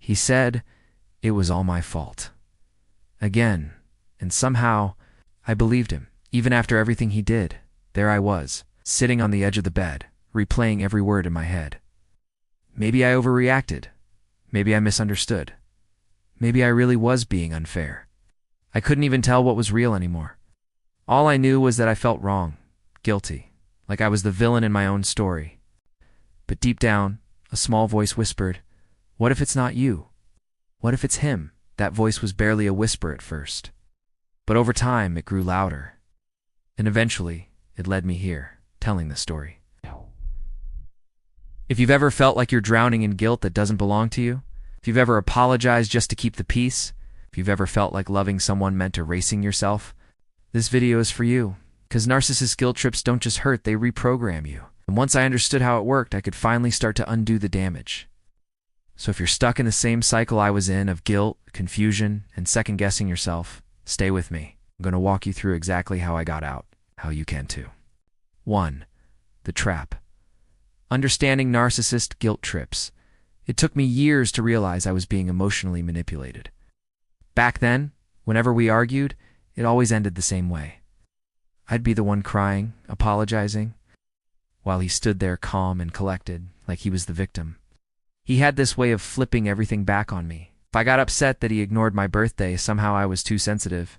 He said it was all my fault. Again, and somehow I believed him. Even after everything he did, there I was, sitting on the edge of the bed, replaying every word in my head. Maybe I overreacted. Maybe I misunderstood. Maybe I really was being unfair. I couldn't even tell what was real anymore. All I knew was that I felt wrong, guilty, like I was the villain in my own story. But deep down, a small voice whispered, "What if it's not you? What if it's him?" That voice was barely a whisper at first. But over time, it grew louder. And eventually, it led me here, telling the story. If you've ever felt like you're drowning in guilt that doesn't belong to you, if you've ever apologized just to keep the peace, if you've ever felt like loving someone meant erasing yourself, this video is for you. Because narcissist guilt trips don't just hurt, they reprogram you. And once I understood how it worked, I could finally start to undo the damage. So if you're stuck in the same cycle I was in of guilt, confusion, and second-guessing yourself, stay with me. I'm going to walk you through exactly how I got out, how you can too. 1. The trap. Understanding narcissist guilt trips. It took me years to realize I was being emotionally manipulated. Back then, whenever we argued, it always ended the same way. I'd be the one crying, apologizing, while he stood there calm and collected, like he was the victim. He had this way of flipping everything back on me. If I got upset that he ignored my birthday, somehow I was too sensitive.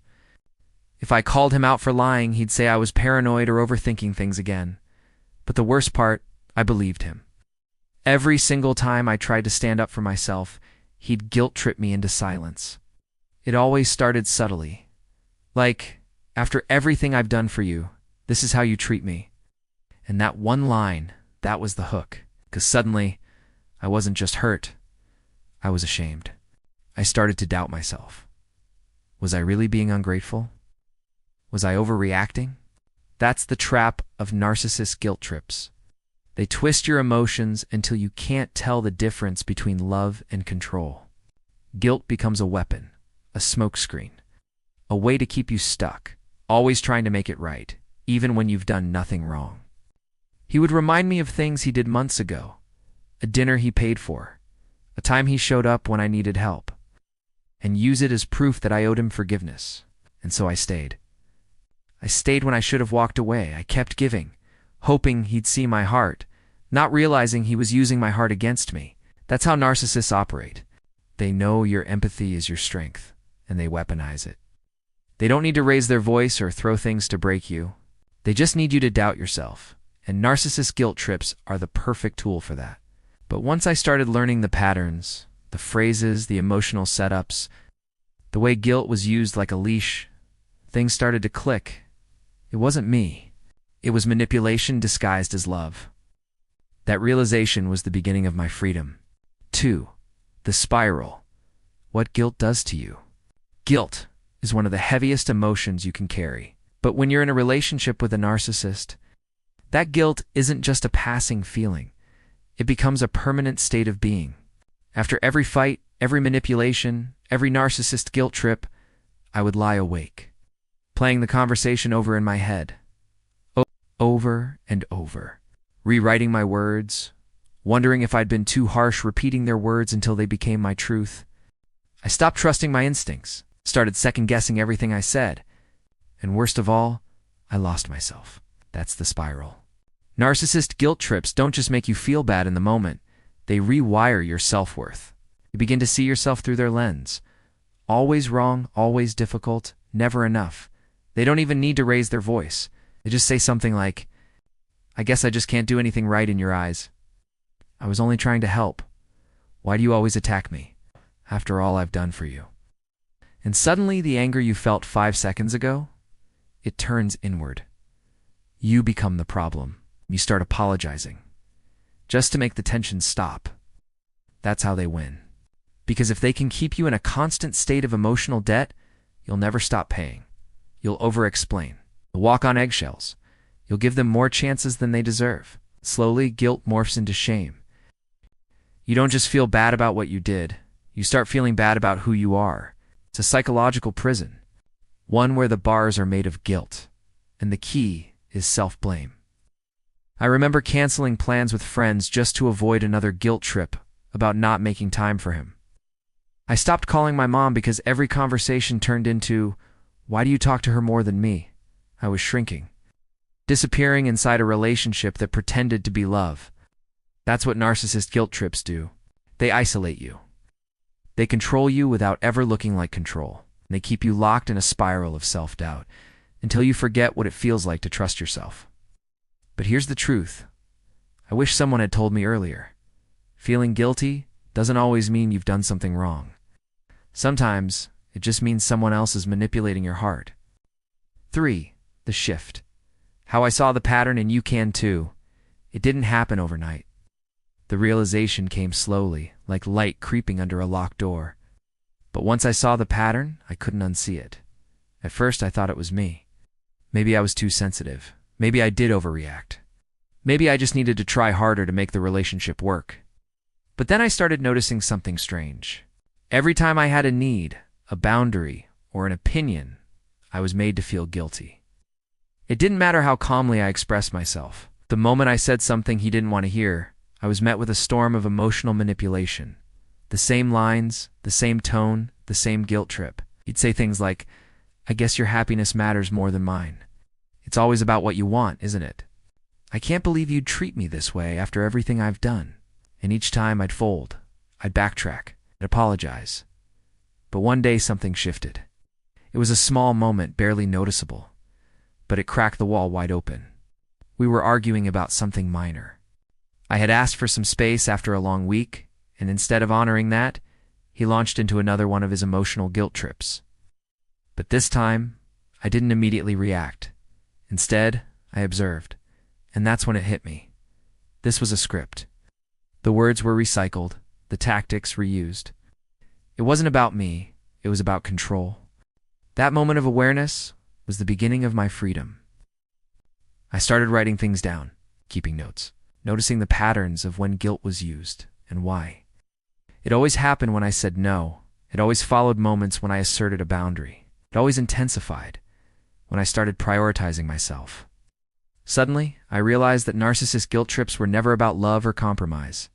If I called him out for lying, he'd say I was paranoid or overthinking things again. But the worst part, I believed him. Every single time I tried to stand up for myself, he'd guilt-trip me into silence. It always started subtly. Like, "After everything I've done for you, this is how you treat me." And that one line, that was the hook. Because suddenly, I wasn't just hurt, I was ashamed. I started to doubt myself. Was I really being ungrateful? Was I overreacting? That's the trap of narcissist guilt trips. They twist your emotions until you can't tell the difference between love and control. Guilt becomes a weapon, a smokescreen, a way to keep you stuck, always trying to make it right, even when you've done nothing wrong. He would remind me of things he did months ago, a dinner he paid for, a time he showed up when I needed help, and use it as proof that I owed him forgiveness. And so I stayed. I stayed when I should have walked away. I kept giving, hoping he'd see my heart, not realizing he was using my heart against me. That's how narcissists operate. They know your empathy is your strength, and they weaponize it. They don't need to raise their voice or throw things to break you. They just need you to doubt yourself, and narcissist guilt trips are the perfect tool for that. But once I started learning the patterns, the phrases, the emotional setups, the way guilt was used like a leash, things started to click. It wasn't me. It was manipulation disguised as love. That realization was the beginning of my freedom. 2. The spiral. What guilt does to you. Guilt is one of the heaviest emotions you can carry. But when you're in a relationship with a narcissist, that guilt isn't just a passing feeling. It becomes a permanent state of being. After every fight, every manipulation, every narcissist guilt trip, I would lie awake, playing the conversation over in my head, over and over, rewriting my words, wondering if I'd been too harsh repeating their words until they became my truth. I stopped trusting my instincts, started second-guessing everything I said, and worst of all, I lost myself. That's the spiral. Narcissist guilt trips don't just make you feel bad in the moment, they rewire your self-worth. You begin to see yourself through their lens. Always wrong, always difficult, never enough. They don't even need to raise their voice. They just say something like, "I guess I just can't do anything right in your eyes. I was only trying to help. Why do you always attack me? After all I've done for you." And suddenly the anger you felt 5 seconds ago, it turns inward. You become the problem. You start apologizing, just to make the tension stop. That's how they win. Because if they can keep you in a constant state of emotional debt, you'll never stop paying. You'll over-explain. You'll walk on eggshells. You'll give them more chances than they deserve. Slowly, guilt morphs into shame. You don't just feel bad about what you did. You start feeling bad about who you are. It's a psychological prison, one where the bars are made of guilt, and the key is self-blame. I remember canceling plans with friends just to avoid another guilt trip about not making time for him. I stopped calling my mom because every conversation turned into, "Why do you talk to her more than me?" I was shrinking, disappearing inside a relationship that pretended to be love. That's what narcissist guilt trips do. They isolate you. They control you without ever looking like control. And they keep you locked in a spiral of self-doubt until you forget what it feels like to trust yourself. But here's the truth. I wish someone had told me earlier. Feeling guilty doesn't always mean you've done something wrong. Sometimes it just means someone else is manipulating your heart. 3. The shift. How I saw the pattern, and you can too. It didn't happen overnight. The realization came slowly, like light creeping under a locked door. But once I saw the pattern, I couldn't unsee it. At first, I thought it was me. Maybe I was too sensitive. Maybe I did overreact. Maybe I just needed to try harder to make the relationship work. But then I started noticing something strange. Every time I had a need, a boundary, or an opinion, I was made to feel guilty. It didn't matter how calmly I expressed myself. The moment I said something he didn't want to hear, I was met with a storm of emotional manipulation. The same lines, the same tone, the same guilt trip. He'd say things like, "I guess your happiness matters more than mine. It's always about what you want, isn't it? I can't believe you'd treat me this way after everything I've done." And each time I'd fold, I'd backtrack, I'd apologize. But one day something shifted. It was a small moment, barely noticeable, but it cracked the wall wide open. We were arguing about something minor. I had asked for some space after a long week, and instead of honoring that, he launched into another one of his emotional guilt trips. But this time, I didn't immediately react. Instead, I observed, and that's when it hit me. This was a script. The words were recycled, the tactics reused. It wasn't about me, it was about control. That moment of awareness was the beginning of my freedom. I started writing things down, keeping notes, noticing the patterns of when guilt was used and why. It always happened when I said no. It always followed moments when I asserted a boundary. It always intensified when I started prioritizing myself. Suddenly, I realized that narcissist guilt trips were never about love or compromise.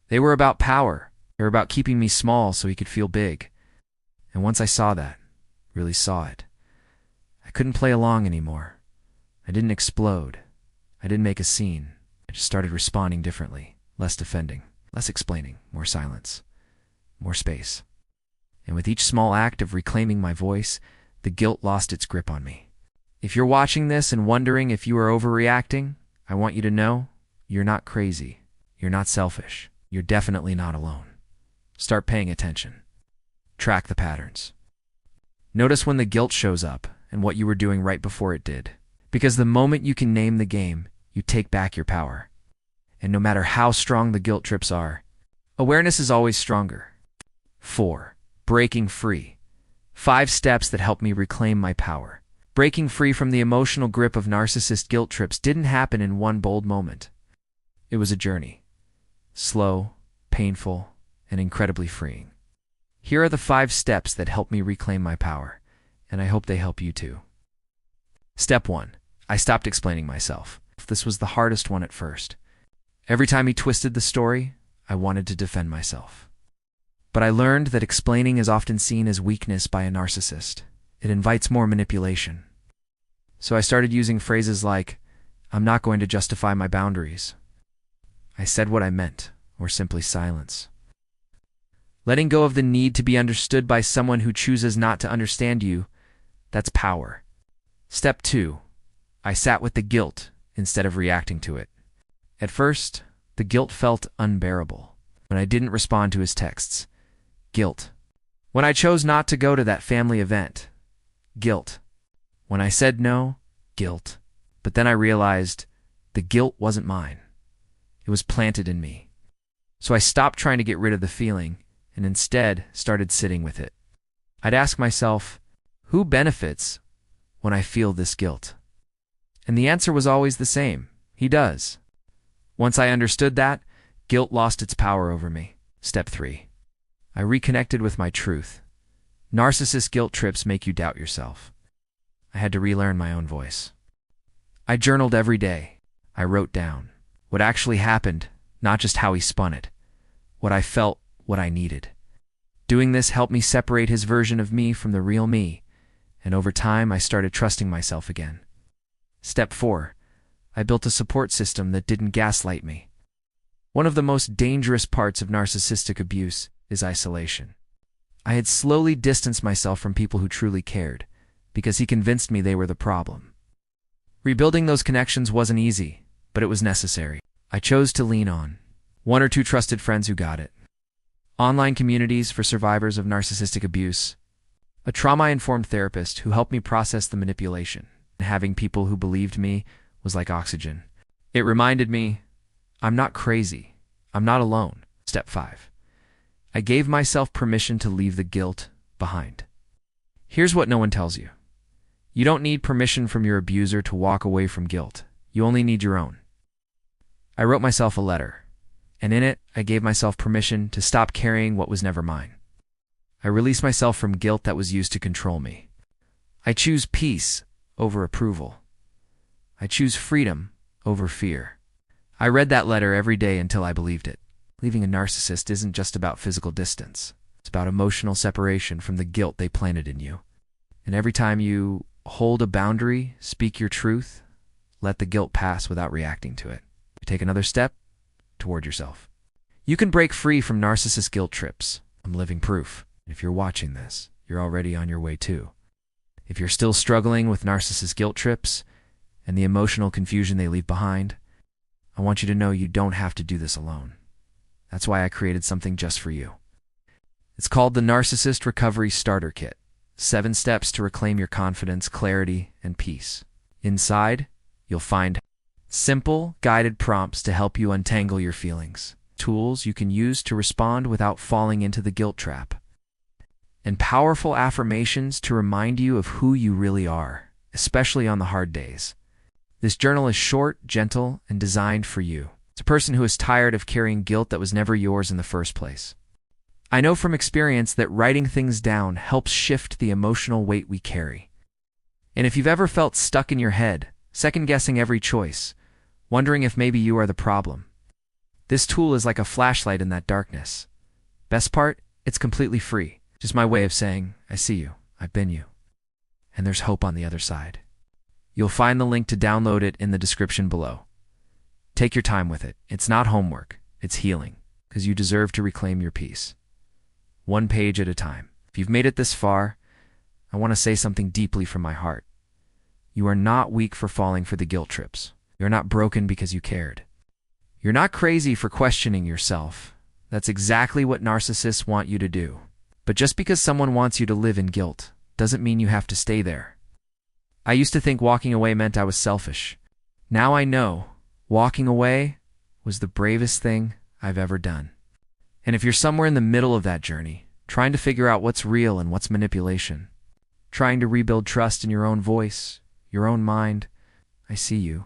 They were about power. They were about keeping me small so he could feel big. And once I saw that, really saw it, I couldn't play along anymore. I didn't explode. I didn't make a scene. I just started responding differently, less defending, less explaining, more silence, more space. And with each small act of reclaiming my voice, the guilt lost its grip on me. If you're watching this and wondering if you are overreacting, I want you to know you're not crazy. You're not selfish. You're definitely not alone. Start paying attention. Track the patterns. Notice when the guilt shows up and what you were doing right before it did. Because the moment you can name the game, you take back your power. And no matter how strong the guilt trips are, awareness is always stronger. 4. Breaking free. 5 steps that help me reclaim my power. Breaking free from the emotional grip of narcissist guilt trips didn't happen in one bold moment. It was a journey. Slow, painful, and incredibly freeing. Here are the 5 steps that help me reclaim my power, and I hope they help you too. Step 1. I stopped explaining myself. This was the hardest one at first. Every time he twisted the story, I wanted to defend myself. But I learned that explaining is often seen as weakness by a narcissist. It invites more manipulation. So I started using phrases like, "I'm not going to justify my boundaries." I said what I meant, or simply silence. Letting go of the need to be understood by someone who chooses not to understand you, that's power. Step 2. I sat with the guilt instead of reacting to it. At first, the guilt felt unbearable. When I didn't respond to his texts, guilt. When I chose not to go to that family event, guilt. When I said no, guilt. But then I realized the guilt wasn't mine. It was planted in me. So I stopped trying to get rid of the feeling and instead started sitting with it. I'd ask myself, who benefits when I feel this guilt? And the answer was always the same. He does. Once I understood that, guilt lost its power over me. Step 3. I reconnected with my truth. Narcissist guilt trips make you doubt yourself. I had to relearn my own voice. I journaled every day. I wrote down what actually happened, not just how he spun it. What I felt, what I needed. Doing this helped me separate his version of me from the real me, and over time I started trusting myself again. Step 4. I built a support system that didn't gaslight me. One of the most dangerous parts of narcissistic abuse is isolation. I had slowly distanced myself from people who truly cared, because he convinced me they were the problem. Rebuilding those connections wasn't easy, but it was necessary. I chose to lean on 1 or 2 trusted friends who got it, online communities for survivors of narcissistic abuse, a trauma-informed therapist who helped me process the manipulation, and having people who believed me was like oxygen. It reminded me, I'm not crazy. I'm not alone. Step 5. I gave myself permission to leave the guilt behind. Here's what no one tells you. You don't need permission from your abuser to walk away from guilt. You only need your own. I wrote myself a letter, and in it, I gave myself permission to stop carrying what was never mine. I released myself from guilt that was used to control me. I choose peace over approval. I choose freedom over fear. I read that letter every day until I believed it. Leaving a narcissist isn't just about physical distance. It's about emotional separation from the guilt they planted in you. And every time you hold a boundary, speak your truth, let the guilt pass without reacting to it. You take another step toward yourself. You can break free from narcissist guilt trips. I'm living proof. If you're watching this, you're already on your way too. If you're still struggling with narcissist guilt trips and the emotional confusion they leave behind, I want you to know you don't have to do this alone. That's why I created something just for you. It's called the Narcissist Recovery Starter Kit. 7 steps to reclaim your confidence, clarity, and peace. Inside, you'll find simple, guided prompts to help you untangle your feelings, tools you can use to respond without falling into the guilt trap, and powerful affirmations to remind you of who you really are, especially on the hard days. This journal is short, gentle, and designed for you. It's a person who is tired of carrying guilt that was never yours in the first place. I know from experience that writing things down helps shift the emotional weight we carry. And if you've ever felt stuck in your head, second-guessing every choice, wondering if maybe you are the problem, this tool is like a flashlight in that darkness. Best part? It's completely free. Just my way of saying, I see you, I've been you, and there's hope on the other side. You'll find the link to download it in the description below. Take your time with it. It's not homework, it's healing, because you deserve to reclaim your peace. 1 page at a time. If you've made it this far, I want to say something deeply from my heart. You are not weak for falling for the guilt trips. You're not broken because you cared. You're not crazy for questioning yourself. That's exactly what narcissists want you to do. But just because someone wants you to live in guilt doesn't mean you have to stay there. I used to think walking away meant I was selfish. Now I know walking away was the bravest thing I've ever done. And if you're somewhere in the middle of that journey, trying to figure out what's real and what's manipulation, trying to rebuild trust in your own voice, your own mind, I see you.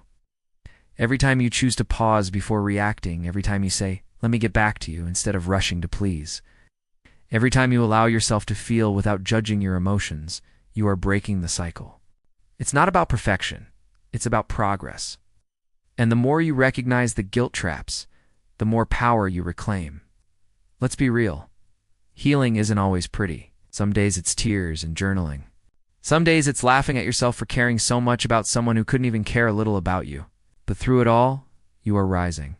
Every time you choose to pause before reacting, every time you say, let me get back to you, instead of rushing to please, every time you allow yourself to feel without judging your emotions, you are breaking the cycle. It's not about perfection, it's about progress. And the more you recognize the guilt traps, the more power you reclaim. Let's be real. Healing isn't always pretty. Some days it's tears and journaling. Some days it's laughing at yourself for caring so much about someone who couldn't even care a little about you. But through it all, you are rising.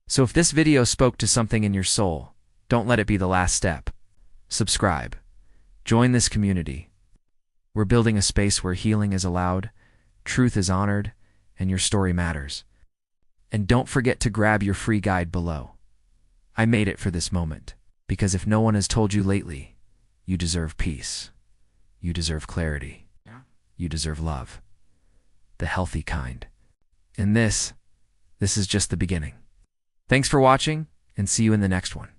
So if this video spoke to something in your soul, don't let it be the last step. Subscribe. Join this community. We're building a space where healing is allowed, truth is honored, and your story matters. And don't forget to grab your free guide below. I made it for this moment, because if no one has told you lately, you deserve peace. You deserve clarity. You deserve love. The healthy kind. And this is just the beginning. Thanks for watching, and see you in the next one.